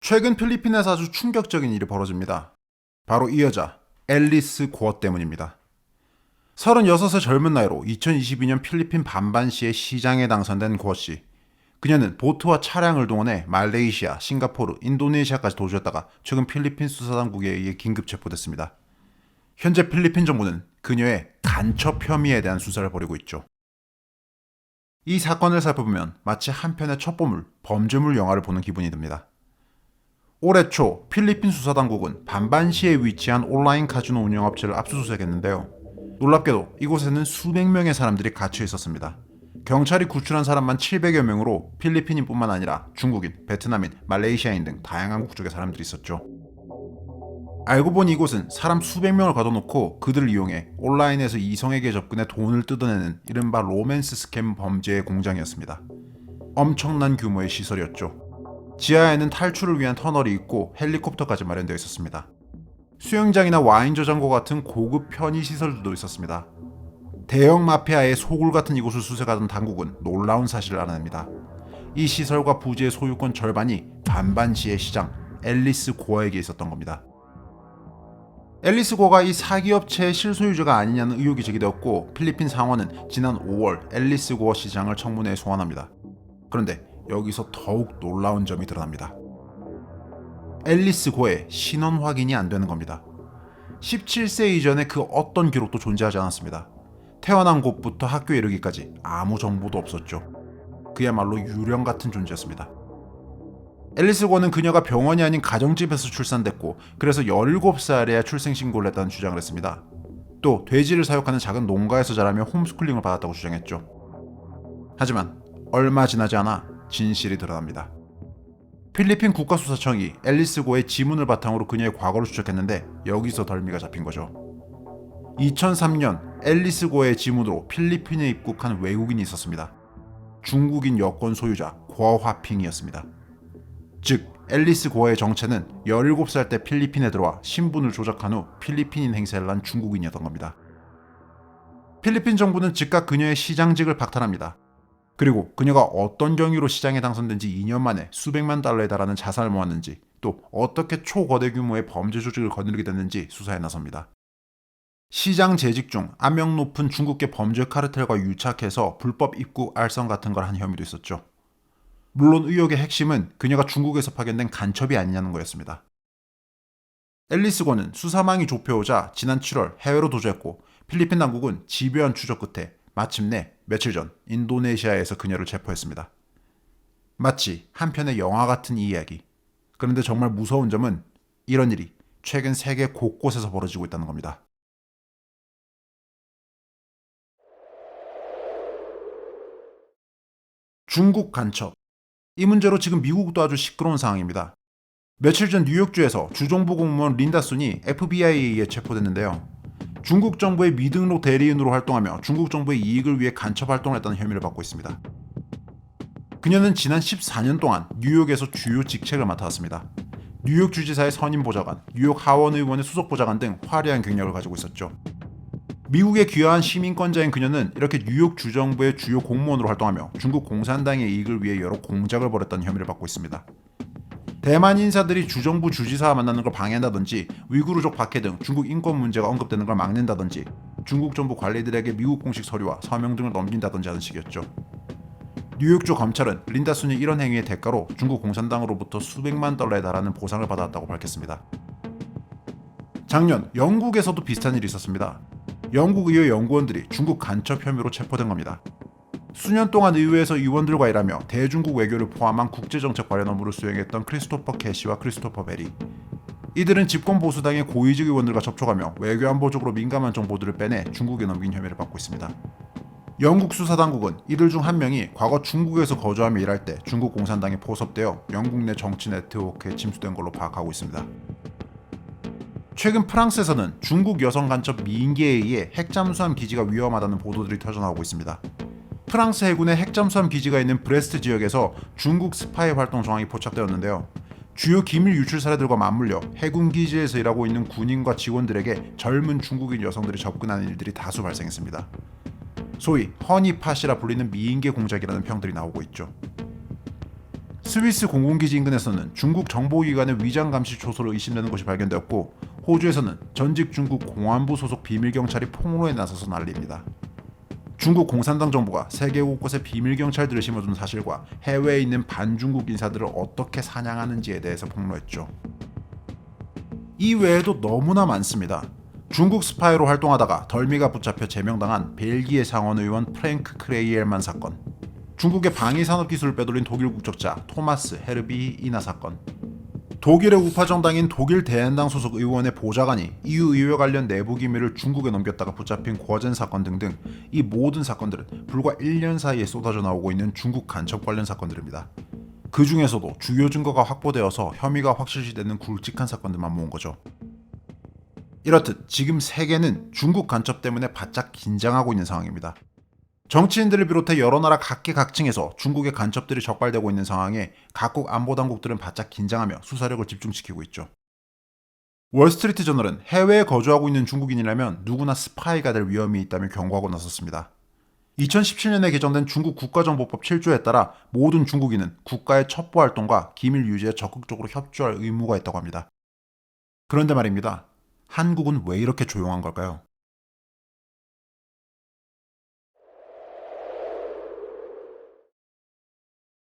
최근 필리핀에서 아주 충격적인 일이 벌어집니다. 바로 이 여자, 앨리스 고어 때문입니다. 36의 젊은 나이로 2022년 필리핀 반반시의 시장에 당선된 고어 씨. 그녀는 보트와 차량을 동원해 말레이시아, 싱가포르, 인도네시아까지 도주했다가 최근 필리핀 수사당국에 의해 긴급 체포됐습니다. 현재 필리핀 정부는 그녀의 간첩 혐의에 대한 수사를 벌이고 있죠. 이 사건을 살펴보면 마치 한 편의 첩보물, 범죄물 영화를 보는 기분이 듭니다. 올해 초 필리핀 수사당국은 반반시에 위치한 온라인 카지노 운영업체를 압수수색했는데요. 놀랍게도 이곳에는 수백 명의 사람들이 갇혀 있었습니다. 경찰이 구출한 사람만 700여 명으로 필리핀인뿐만 아니라 중국인, 베트남인, 말레이시아인 등 다양한 국적의 사람들이 있었죠. 알고 보니 이곳은 사람 수백 명을 가둬놓고 그들을 이용해 온라인에서 이성에게 접근해 돈을 뜯어내는 이른바 로맨스 스캠 범죄의 공장이었습니다. 엄청난 규모의 시설이었죠. 지하에는 탈출을 위한 터널이 있고 헬리콥터까지 마련되어 있었습니다. 수영장이나 와인 저장고 같은 고급 편의시설들도 있었습니다. 대형 마피아의 소굴 같은 이곳을 수색하던 당국은 놀라운 사실을 알아냅니다. 이 시설과 부지의 소유권 절반이 반반시의 시장 앨리스 고어에게 있었던 겁니다. 앨리스 고어가 이 사기업체의 실소유주가 아니냐는 의혹이 제기되었고 필리핀 상원은 지난 5월 앨리스 고어 시장을 청문회에 소환합니다. 그런데 여기서 더욱 놀라운 점이 드러납니다. 앨리스 고어의 신원 확인이 안 되는 겁니다. 17세 이전에 그 어떤 기록도 존재하지 않았습니다. 태어난 곳부터 학교에 이르기까지 아무 정보도 없었죠. 그야말로 유령 같은 존재였습니다. 앨리스 고어는 그녀가 병원이 아닌 가정집에서 출산됐고 그래서 17살에야 출생신고를 했다는 주장을 했습니다. 또 돼지를 사육하는 작은 농가에서 자라며 홈스쿨링을 받았다고 주장했죠. 하지만 얼마 지나지 않아 진실이 드러납니다. 필리핀 국가수사청이 앨리스 고어의 지문을 바탕으로 그녀의 과거를 추적했는데 여기서 덜미가 잡힌 거죠. 2003년 앨리스 고어의 지문으로 필리핀에 입국한 외국인이 있었습니다. 중국인 여권 소유자 고어화핑이었습니다. 즉 앨리스 고어의 정체는 17살 때 필리핀에 들어와 신분을 조작한 후 필리핀인 행세를 한 중국인이었던 겁니다. 필리핀 정부는 즉각 그녀의 시장직을 박탈합니다. 그리고 그녀가 어떤 경위로 시장에 당선된 지 2년 만에 수백만 달러에 달하는 자산을 모았는지 또 어떻게 초거대 규모의 범죄 조직을 거느리게 됐는지 수사에 나섭니다. 시장 재직 중 악명 높은 중국계 범죄 카르텔과 유착해서 불법 입국 알선 같은 걸 한 혐의도 있었죠. 물론 의혹의 핵심은 그녀가 중국에서 파견된 간첩이 아니냐는 거였습니다. 앨리스 고어는 수사망이 좁혀오자 지난 7월 해외로 도주했고 필리핀 당국은 집요한 추적 끝에 마침내 며칠 전 인도네시아에서 그녀를 체포했습니다. 마치 한 편의 영화 같은 이 이야기. 그런데 정말 무서운 점은 이런 일이 최근 세계 곳곳에서 벌어지고 있다는 겁니다. 중국 간첩. 이 문제로 지금 미국도 아주 시끄러운 상황입니다. 며칠 전 뉴욕주에서 주정부 공무원 린다 순이 FBI에 의해 체포됐는데요. 중국 정부의 미등록 대리인으로 활동하며 중국 정부의 이익을 위해 간첩 활동을 했다는 혐의를 받고 있습니다. 그녀는 지난 14년 동안 뉴욕에서 주요 직책을 맡아왔습니다. 뉴욕 주지사의 선임 보좌관, 뉴욕 하원 의원의 수석 보좌관 등 화려한 경력을 가지고 있었죠. 미국에 귀화한 시민권자인 그녀는 이렇게 뉴욕 주정부의 주요 공무원으로 활동하며 중국 공산당의 이익을 위해 여러 공작을 벌였다는 혐의를 받고 있습니다. 대만 인사들이 주정부 주지사와 만나는 걸 방해한다든지 위구르족 박해 등 중국 인권 문제가 언급되는 걸 막는다든지 중국 정부 관리들에게 미국 공식 서류와 서명 등을 넘긴다든지 하는 식이었죠. 뉴욕주 검찰은 린다 순이 이런 행위의 대가로 중국 공산당으로부터 수백만 달러에 달하는 보상을 받았다고 밝혔습니다. 작년 영국에서도 비슷한 일이 있었습니다. 영국 의회 연구원들이 중국 간첩 혐의로 체포된 겁니다. 수년 동안 의회에서 의원들과 일하며 대중국 외교를 포함한 국제정책 관련 업무를 수행했던 크리스토퍼 캐시와 크리스토퍼 베리. 이들은 집권 보수당의 고위직 의원들과 접촉하며 외교안보적으로 민감한 정보들을 빼내 중국에 넘긴 혐의를 받고 있습니다. 영국 수사당국은 이들 중 한 명이 과거 중국에서 거주하며 일할 때 중국 공산당에 포섭되어 영국 내 정치 네트워크에 침수된 걸로 파악하고 있습니다. 최근 프랑스에서는 중국 여성 간첩 미인계에 의해 핵잠수함 기지가 위험하다는 보도들이 터져나오고 있습니다. 프랑스 해군의 핵잠수함 기지가 있는 브레스트 지역에서 중국 스파이 활동 정황이 포착되었는데요. 주요 기밀 유출 사례들과 맞물려 해군 기지에서 일하고 있는 군인과 직원들에게 젊은 중국인 여성들이 접근하는 일들이 다수 발생했습니다. 소위 허니팟이라 불리는 미인계 공작이라는 평들이 나오고 있죠. 스위스 공군기지 인근에서는 중국 정보기관의 위장 감시 초소로 의심되는 것이 발견되었고, 호주에서는 전직 중국 공안부 소속 비밀경찰이 폭로에 나서서 난리입니다. 중국 공산당 정부가 세계 곳곳에 비밀경찰들을 심어둔 사실과 해외에 있는 반중국 인사들을 어떻게 사냥하는지에 대해서 폭로했죠. 이 외에도 너무나 많습니다. 중국 스파이로 활동하다가 덜미가 붙잡혀 제명당한 벨기에 상원 의원 프랭크 크레이엘만 사건, 중국의 방위산업기술을 빼돌린 독일 국적자 토마스 헤르비 이나 사건, 독일의 우파 정당인 독일 대한당 소속 의원의 보좌관이 EU 의회 관련 내부 기밀을 중국에 넘겼다가 붙잡힌 거젠 사건 등등, 이 모든 사건들은 불과 1년 사이에 쏟아져 나오고 있는 중국 간첩 관련 사건들입니다. 그 중에서도 주요 증거가 확보되어서 혐의가 확실시되는 굵직한 사건들만 모은 거죠. 이렇듯 지금 세계는 중국 간첩 때문에 바짝 긴장하고 있는 상황입니다. 정치인들을 비롯해 여러 나라 각계각층에서 중국의 간첩들이 적발되고 있는 상황에 각국 안보당국들은 바짝 긴장하며 수사력을 집중시키고 있죠. 월스트리트 저널은 해외에 거주하고 있는 중국인이라면 누구나 스파이가 될 위험이 있다며 경고하고 나섰습니다. 2017년에 개정된 중국 국가정보법 7조에 따라 모든 중국인은 국가의 첩보활동과 기밀 유지에 적극적으로 협조할 의무가 있다고 합니다. 그런데 말입니다. 한국은 왜 이렇게 조용한 걸까요?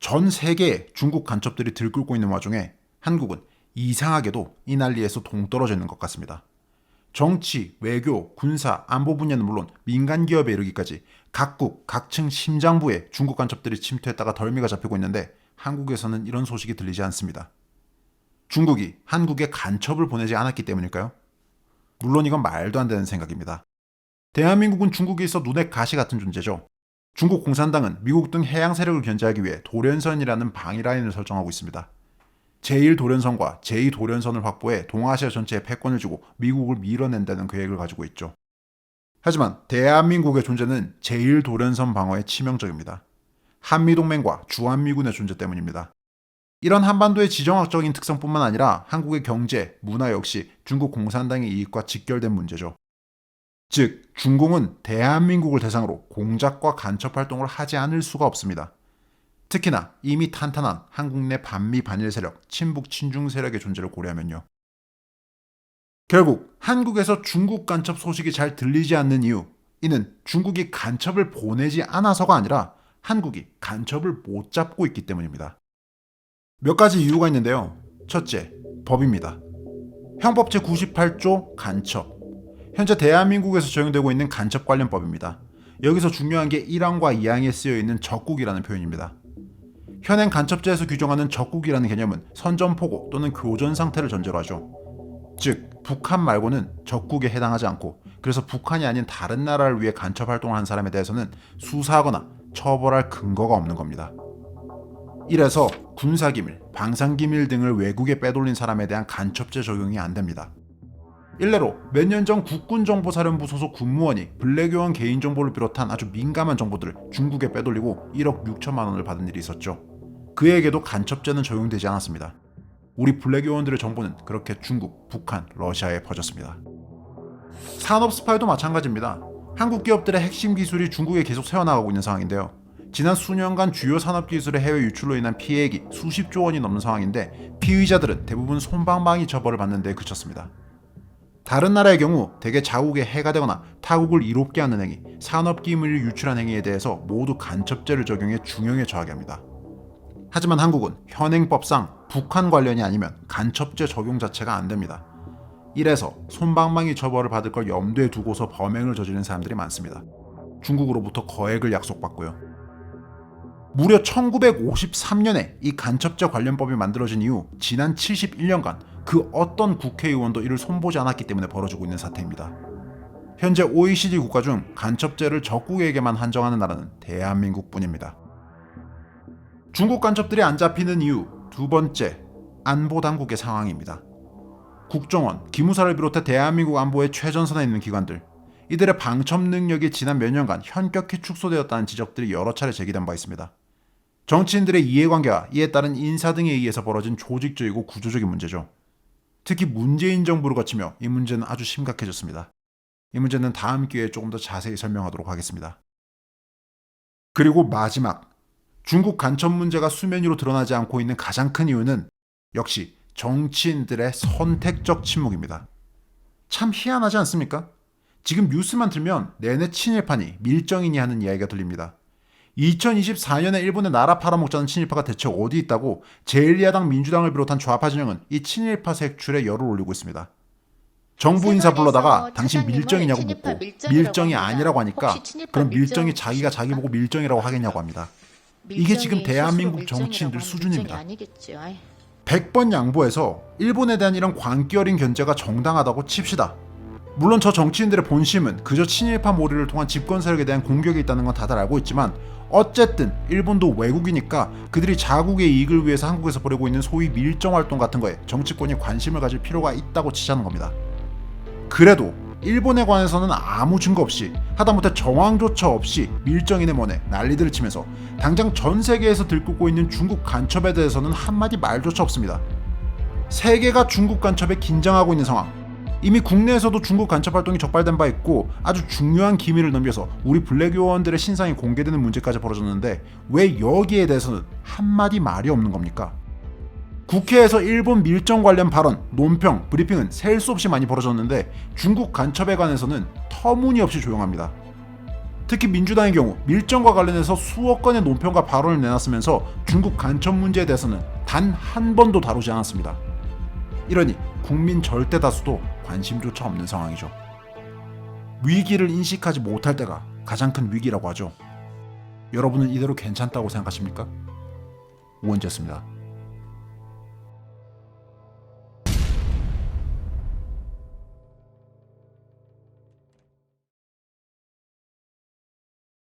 전 세계에 중국 간첩들이 들끓고 있는 와중에 한국은 이상하게도 이 난리에서 동떨어져 있는 것 같습니다. 정치, 외교, 군사, 안보 분야는 물론 민간 기업에 이르기까지 각국, 각층 심장부에 중국 간첩들이 침투했다가 덜미가 잡히고 있는데 한국에서는 이런 소식이 들리지 않습니다. 중국이 한국에 간첩을 보내지 않았기 때문일까요? 물론 이건 말도 안 되는 생각입니다. 대한민국은 중국에 있어 눈의 가시 같은 존재죠. 중국 공산당은 미국 등 해양 세력을 견제하기 위해 도련선이라는 방위라인을 설정하고 있습니다. 제1도련선과 제2도련선을 확보해 동아시아 전체에 패권을 주고 미국을 밀어낸다는 계획을 가지고 있죠. 하지만 대한민국의 존재는 제1도련선 방어에 치명적입니다. 한미동맹과 주한미군의 존재 때문입니다. 이런 한반도의 지정학적인 특성뿐만 아니라 한국의 경제, 문화 역시 중국 공산당의 이익과 직결된 문제죠. 즉, 중공은 대한민국을 대상으로 공작과 간첩 활동을 하지 않을 수가 없습니다. 특히나 이미 탄탄한 한국 내 반미 반일 세력, 친북 친중 세력의 존재를 고려하면요. 결국 한국에서 중국 간첩 소식이 잘 들리지 않는 이유, 이는 중국이 간첩을 보내지 않아서가 아니라 한국이 간첩을 못 잡고 있기 때문입니다. 몇 가지 이유가 있는데요. 첫째, 법입니다. 형법 제98조 간첩. 현재 대한민국에서 적용되고 있는 간첩 관련법입니다. 여기서 중요한 게 1항과 2항에 쓰여있는 적국이라는 표현입니다. 현행 간첩죄에서 규정하는 적국이라는 개념은 선전포고 또는 교전 상태를 전제로 하죠. 즉, 북한 말고는 적국에 해당하지 않고, 그래서 북한이 아닌 다른 나라를 위해 간첩 활동을 한 사람에 대해서는 수사하거나 처벌할 근거가 없는 겁니다. 이래서 군사기밀, 방산기밀 등을 외국에 빼돌린 사람에 대한 간첩죄 적용이 안 됩니다. 일례로 몇 년 전 국군정보사령부 소속 군무원이 블랙요원 개인정보를 비롯한 아주 민감한 정보들을 중국에 빼돌리고 1억 6천만 원을 받은 일이 있었죠. 그에게도 간첩죄는 적용되지 않았습니다. 우리 블랙요원들의 정보는 그렇게 중국, 북한, 러시아에 퍼졌습니다. 산업 스파이도 마찬가지입니다. 한국 기업들의 핵심 기술이 중국에 계속 새어나가고 있는 상황인데요. 지난 수년간 주요 산업기술의 해외 유출로 인한 피해액이 수십조 원이 넘는 상황인데 피의자들은 대부분 솜방망이 처벌을 받는 데 그쳤습니다. 다른 나라의 경우 대개 자국에 해가 되거나 타국을 이롭게 하는 행위, 산업기밀을 유출한 행위에 대해서 모두 간첩죄를 적용해 중형에 처하게 합니다. 하지만 한국은 현행법상 북한 관련이 아니면 간첩죄 적용 자체가 안 됩니다. 이래서 솜방망이 처벌을 받을 걸 염두에 두고서 범행을 저지른 사람들이 많습니다. 중국으로부터 거액을 약속받고요. 무려 1953년에 이 간첩죄 관련법이 만들어진 이후 지난 71년간 그 어떤 국회의원도 이를 손보지 않았기 때문에 벌어지고 있는 사태입니다. 현재 OECD 국가 중 간첩죄를 적국에게만 한정하는 나라는 대한민국뿐입니다. 중국 간첩들이 안 잡히는 이유 두 번째, 안보당국의 상황입니다. 국정원, 기무사를 비롯해 대한민국 안보의 최전선에 있는 기관들, 이들의 방첩 능력이 지난 몇 년간 현격히 축소되었다는 지적들이 여러 차례 제기된 바 있습니다. 정치인들의 이해관계와 이에 따른 인사 등에 의해서 벌어진 조직적이고 구조적인 문제죠. 특히 문재인 정부를 거치며 이 문제는 아주 심각해졌습니다. 이 문제는 다음 기회에 조금 더 자세히 설명하도록 하겠습니다. 그리고 마지막, 중국 간첩 문제가 수면 위로 드러나지 않고 있는 가장 큰 이유는 역시 정치인들의 선택적 침묵입니다. 참 희한하지 않습니까? 지금 뉴스만 들면 내내 친일파니 밀정이니 하는 이야기가 들립니다. 2024년에 일본의 나라 팔아먹자는 친일파가 대체 어디 있다고 제1야당 민주당을 비롯한 좌파 진영은 이 친일파 색출에 열을 올리고 있습니다. 정부 인사 불러다가 당신 밀정이냐고 묻고 밀정이 아니라고 하니까 그럼 밀정이 자기가 자기 보고 밀정이라고 하겠냐고 합니다. 이게 지금 대한민국 정치인들 수준입니다. 100번 양보해서 일본에 대한 이런 광기 어린 견제가 정당하다고 칩시다. 물론 저 정치인들의 본심은 그저 친일파 몰이를 통한 집권 세력에 대한 공격이 있다는 건 다들 알고 있지만 어쨌든 일본도 외국이니까 그들이 자국의 이익을 위해서 한국에서 벌이고 있는 소위 밀정 활동 같은 거에 정치권이 관심을 가질 필요가 있다고 치자는 겁니다. 그래도 일본에 관해서는 아무 증거 없이 하다못해 정황조차 없이 밀정이네 뭐네 난리들을 치면서 당장 전 세계에서 들끓고 있는 중국 간첩에 대해서는 한마디 말조차 없습니다. 세계가 중국 간첩에 긴장하고 있는 상황, 이미 국내에서도 중국 간첩 활동이 적발된 바 있고 아주 중요한 기밀을 넘겨서 우리 블랙 요원들의 신상이 공개되는 문제까지 벌어졌는데 왜 여기에 대해서는 한마디 말이 없는 겁니까? 국회에서 일본 밀정 관련 발언, 논평, 브리핑은 셀 수 없이 많이 벌어졌는데 중국 간첩에 관해서는 터무니없이 조용합니다. 특히 민주당의 경우 밀정과 관련해서 수억 건의 논평과 발언을 내놨으면서 중국 간첩 문제에 대해서는 단 한 번도 다루지 않았습니다. 이러니 국민 절대 다수도 관심조차 없는 상황이죠. 위기를 인식하지 못할 때가 가장 큰 위기라고 하죠. 여러분은 이대로 괜찮다고 생각하십니까? 우원재였습니다.